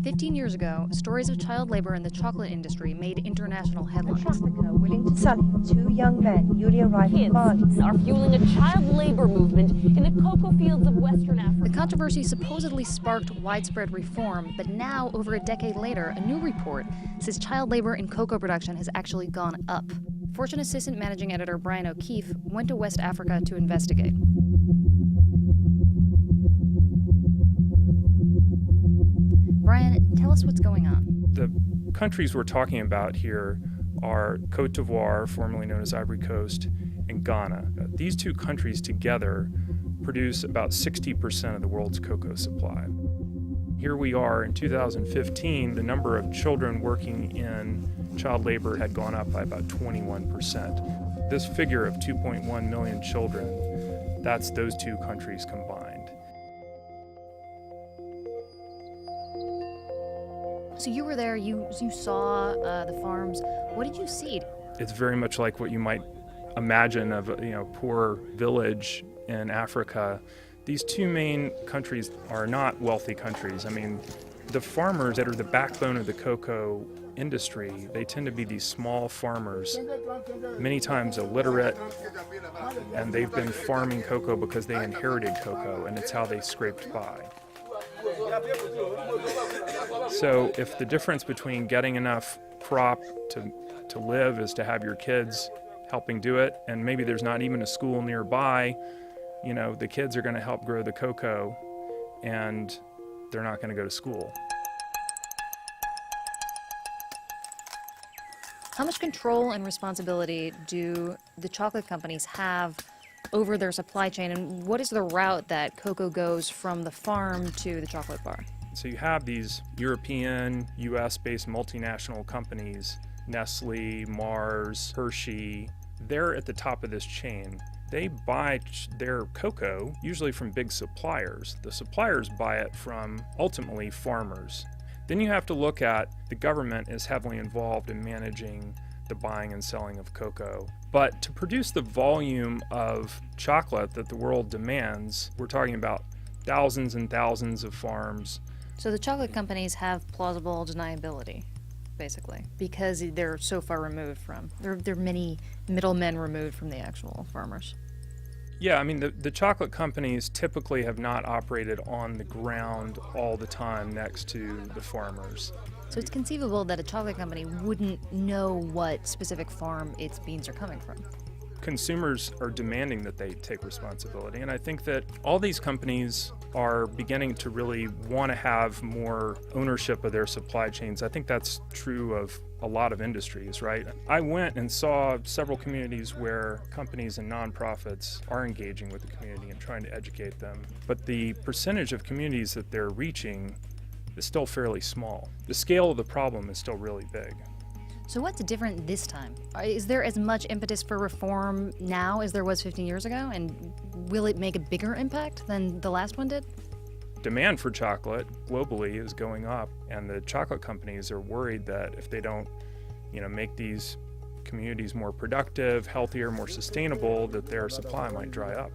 15 years ago, stories of child labor in the chocolate industry made international A headlines. trafficker willing to sell him two young men newly arrived from Mali. Kids are fueling a child labor movement in the cocoa fields of Western Africa. The controversy supposedly sparked widespread reform, but now, over a decade later, a new report says child labor in cocoa production has actually gone up. Fortune assistant managing editor Brian O'Keefe went to West Africa to investigate. Brian, tell us what's going on. The countries we're talking about here are Cote d'Ivoire, formerly known as Ivory Coast, and Ghana. These two countries together produce about 60% of the world's cocoa supply. Here we are in 2015, the number of children working in child labor had gone up by about 21%. This figure of 2.1 million children, that's those two countries combined. So you were there, you saw the farms. What did you see? It's very much like what you might imagine of a poor village in Africa. These two main countries are not wealthy countries. I mean, the farmers that are the backbone of the cocoa industry, they tend to be these small farmers, many times illiterate, and they've been farming cocoa because they inherited cocoa, and it's how they scraped by. So if the difference between getting enough crop to live is to have your kids helping do it, and maybe there's not even a school nearby, the kids are going to help grow the cocoa, and they're not going to go to school. How much control and responsibility do the chocolate companies have over their supply chain, and what is the route that cocoa goes from the farm to the chocolate bar? So you have these European, US-based multinational companies, Nestle, Mars, Hershey. They're at the top of this chain. They buy their cocoa usually from big suppliers. The suppliers buy it from, ultimately, farmers. Then you have to look at the government is heavily involved in managing the buying and selling of cocoa. But to produce the volume of chocolate that the world demands, we're talking about thousands and thousands of farms. So the chocolate companies have plausible deniability, basically, because they're so far removed from, there are many middlemen removed from the actual farmers. Yeah, I mean, the chocolate companies typically have not operated on the ground all the time next to the farmers. So it's conceivable that a chocolate company wouldn't know what specific farm its beans are coming from. Consumers are demanding that they take responsibility, and I think that all these companies are beginning to really want to have more ownership of their supply chains. I think that's true of a lot of industries, right? I went and saw several communities where companies and nonprofits are engaging with the community and trying to educate them, but the percentage of communities that they're reaching is still fairly small. The scale of the problem is still really big. So what's different this time? Is there as much impetus for reform now as there was 15 years ago? And will it make a bigger impact than the last one did? Demand for chocolate globally is going up, and the chocolate companies are worried that if they don't, make these communities more productive, healthier, more sustainable, that their supply might dry up.